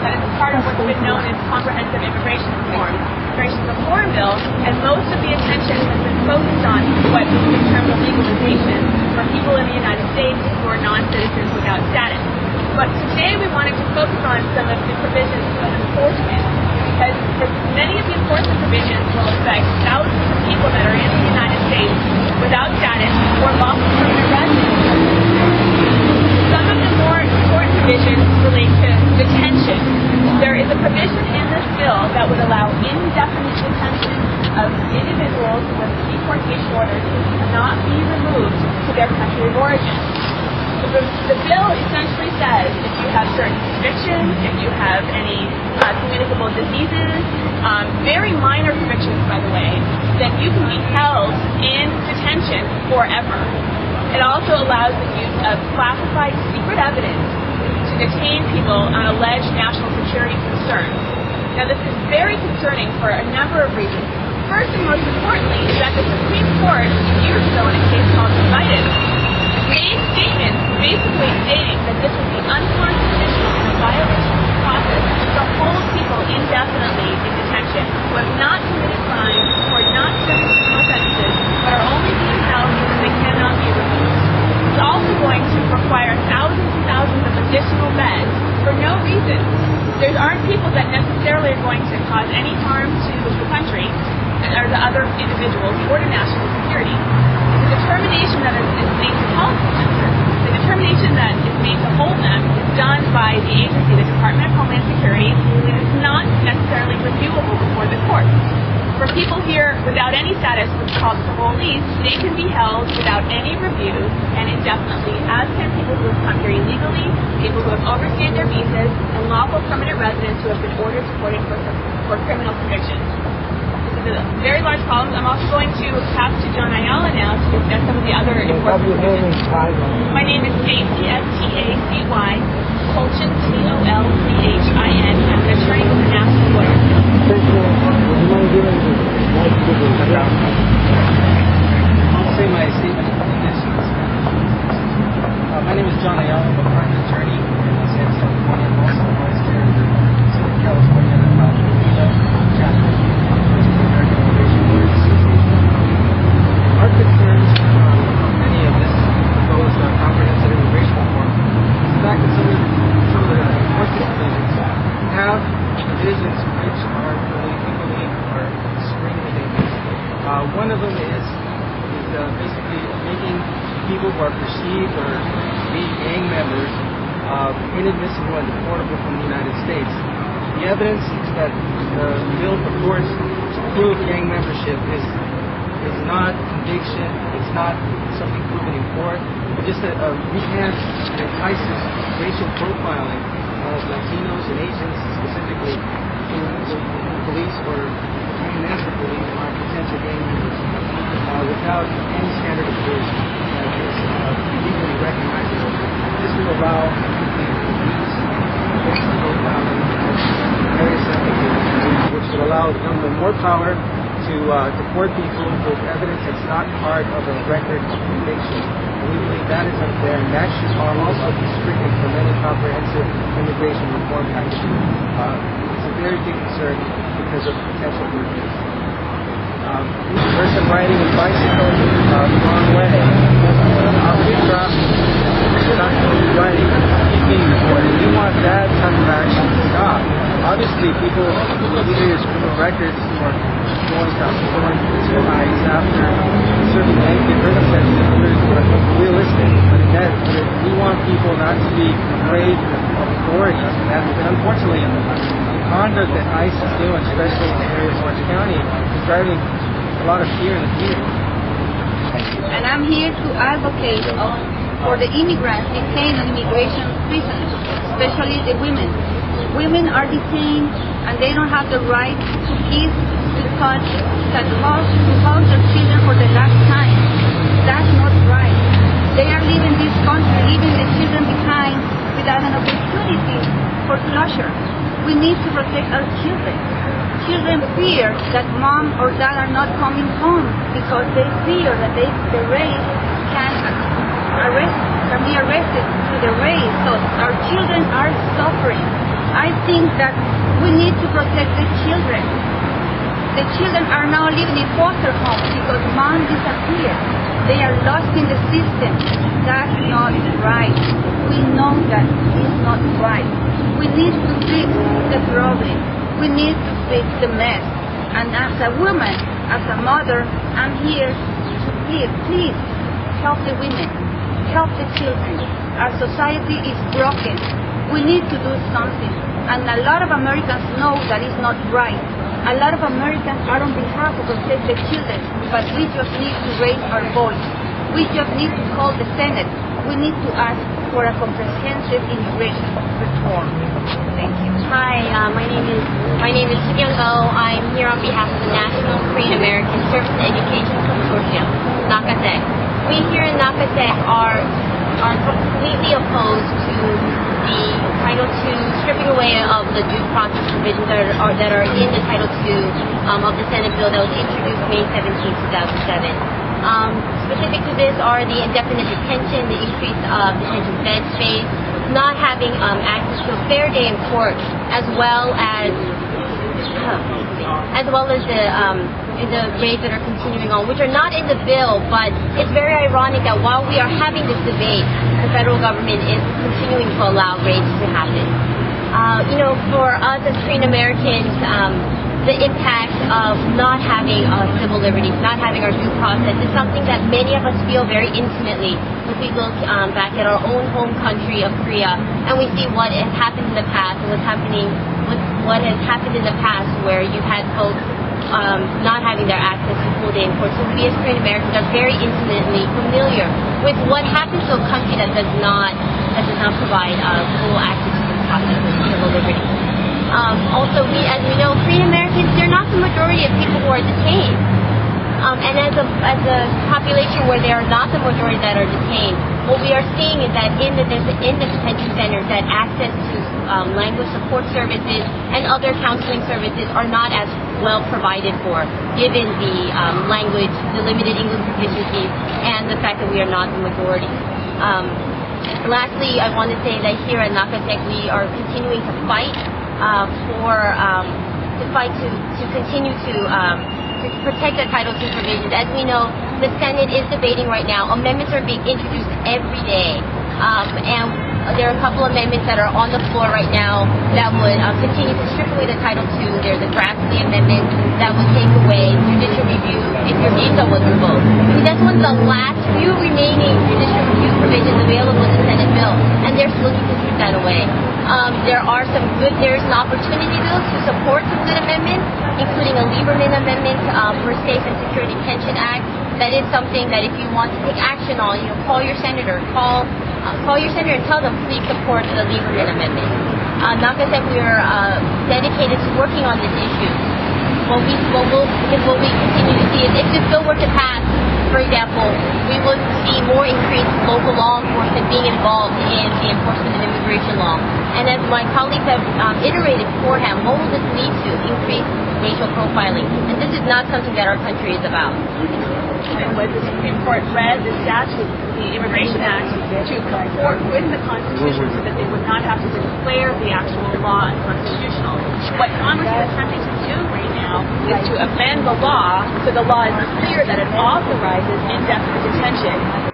that is part of what's been known as comprehensive immigration reform. Immigration Reform Bill, and most of the attention has been focused on what is in terms of legalization for people in the United States who are non-citizens without status. But today we wanted to focus on some of the provisions of enforcement, because many of the enforcement provisions will affect thousands of people that are in the United States without status or lawful permanent residents. Some of the more important provisions relate to detention. There is a provision in this bill that would allow indefinite detention of individuals with deportation orders who cannot be removed to their country of origin. The bill essentially says if you have certain convictions, if you have any communicable diseases, very minor convictions, by the way, then you can be held in detention forever. It also allows the use of classified secret evidence to detain people on alleged national security concerns. Now, this is very concerning for a number of reasons. First and most importantly is that the Supreme Court, years ago in a case called United, made statements basically stating that this would be unconstitutional and a violation of the process to hold people indefinitely in detention who have not committed crimes, who are not serving criminal sentences, but are only being held because they cannot be removed. It's also going to require thousands and thousands of additional beds for no reason. There aren't people that necessarily are going to cause any harm to the country or the other individuals or to national security. The determination that is made to hold the determination that is made to hold them is done by the agency, the Department of Homeland Security, and it's not necessarily reviewable before the court. For people here without any status, what's called parolees, they can be held without any review and indefinitely, as can people who have come here illegally, people who have overstayed their visas, and lawful permanent residents who have been ordered deported for criminal convictions. This is a very large problem. I'm also going to pass to John Ayala now to discuss some of the other important provisions. My name is Stacy, S-T-A-C-Y, Colchin, C-O-L-C-H-I-N. I'm an attorney with the National Lawyer. I'll say my statement of conditions. My name is John Ayala. I'm a private attorney in Los Angeles, California. I'm also a vice chair of the State of California chapter. Our concerns on many of this proposed comprehensive immigration reform is the fact that some of the enforcement provisions have provisions which are legally or extremely dangerous. One of them is basically making people who are perceived or be gang members inadmissible and deportable from the United States. The evidence that the bill purports to prove gang membership is not conviction, it's not something proven in court, but just a rehab that entices racial profiling of Latinos and Asians specifically who police or national police are potential gang members without any standard of proof that is legally recognizable. This will allow racial profiling of various ethnic which will allow the government more power to deport people with evidence that's not part of a record of conviction. And we believe that is unfair, and that should also be stricken from any comprehensive immigration reform package. It's a very big concern because of potential for abuse. Person riding a bicycle the wrong way, off-street traffic, not riding, he's being deported. We want that type of action to stop. Obviously, people with serious criminal records or going to heights after certain lengthy prison sentences are realistic. But we want people not to be afraid of authorities. And unfortunately, the conduct that ICE is doing, especially in the area of Orange County, is driving a lot of fear in the community. And I'm here to advocate for the immigrants detained in immigration prisons, especially the women. Women are detained and they don't have the right to kiss, to touch, to hold their children for the last time. That's not right. They are leaving this country, leaving the children behind without an opportunity for closure. We need to protect our children. Children fear that mom or dad are not coming home because they fear that the race can be arrested through the race. So our children are suffering. I think that we need to protect the children. The children are now living in foster homes because mom disappeared. They are lost in the system. That's not right. We know that it's not right. We need to fix the problem. We need to fix the mess. And as a woman, as a mother, I'm here to please help the women, help the children. Our society is broken. We need to do something. And a lot of Americans know that it's not right. A lot of Americans are on behalf of protect the children, but we just need to raise our voice. We just need to call the Senate. We need to ask for a comprehensive immigration reform. Thank you. Hi, my name is Young Go. I'm here on behalf of the National Korean American Service and Education Consortium, NAKASEC. We here in NAKASEC are completely opposed to the Title II stripping away of the due process provisions that are in the Title II of the Senate bill that was introduced May 17, 2007. Specific to this are the indefinite detention, the increase of detention bed space, not having access to a fair day in court, as well as the raids that are continuing on, which are not in the bill, but it's very ironic that while we are having this debate, the federal government is continuing to allow raids to happen. For us as Korean Americans, the impact of not having civil liberties, not having our due process, is something that many of us feel very intimately if we look back at our own home country of Korea and we see what has happened in the past and what has happened in the past where you had folks not having their access to full day in court. So we as Korean Americans are very intimately familiar with what happens to a country that does not provide full access to the process of civil liberties. Also, as we know, Korean Americans, they're not the majority of people who are detained. And as a population where they are not the majority that are detained, what we are seeing is that in the detention centers, that access to language support services and other counseling services are not as well provided for, given the language, the limited English proficiency, and the fact that we are not the majority. Lastly, I want to say that here at NAKASEC, we are continuing to fight to continue to protect the Title II provisions. As we know, the Senate is debating right now. Amendments are being introduced every day. And there are a couple amendments that are on the floor right now that would continue to strip away the Title II. There's a Grassley amendment that would take away judicial review if your visa was revoked. That's one of the last few remaining judicial review provisions available in the Senate bill, and they're looking to strip that away. There's an opportunity bill to support some good amendments, including a Lieberman amendment for Safe and Secure Detention Act. That is something that if you want to take action on, call your senator, call your senator and tell them please support the Lieberman amendment. NAKASEC, we are dedicated to working on this issue. What we continue to see is if this bill were to pass, for example, we would see more increased local law enforcement being involved in the enforcement of immigration law. And as my colleagues have iterated beforehand, what will this lead to? Increased racial profiling. And this is not something that our country is about. And when the Supreme Court read the statute, the Immigration Act, to comport with the Constitution so that they would not have to declare the actual law unconstitutional. What Congress is attempting to do right now is to amend the law so the law is clear that it authorizes indefinite detention